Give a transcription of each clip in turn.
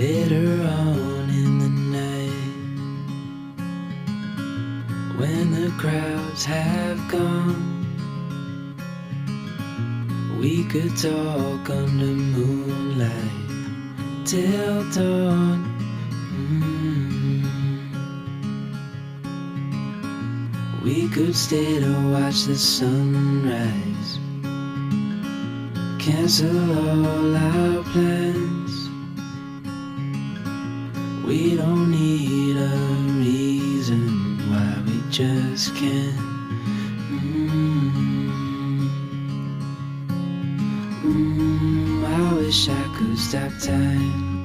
Later on in the night, when the crowds have gone, we could talk under moonlight till dawn. We could stay to watch the sunrise, cancel all our plans. We don't need a reason why we just can't. I wish I could stop time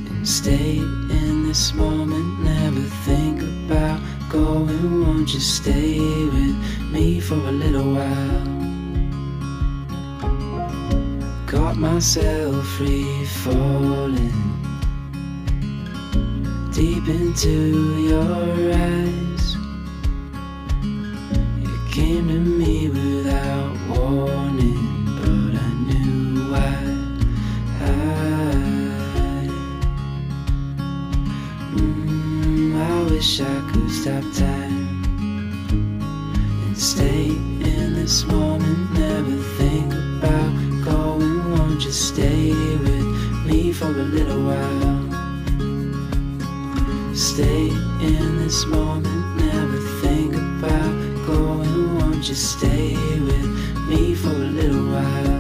and stay in this moment, never think about going. Won't you stay with me for a little while? Caught myself free falling deep into your eyes. You came to me without warning, but I knew why. I wish I could stop time and stay in this moment, never think about going. Won't you stay with me for a little while? Stay in this moment, never think about going. Won't you stay with me for a little while?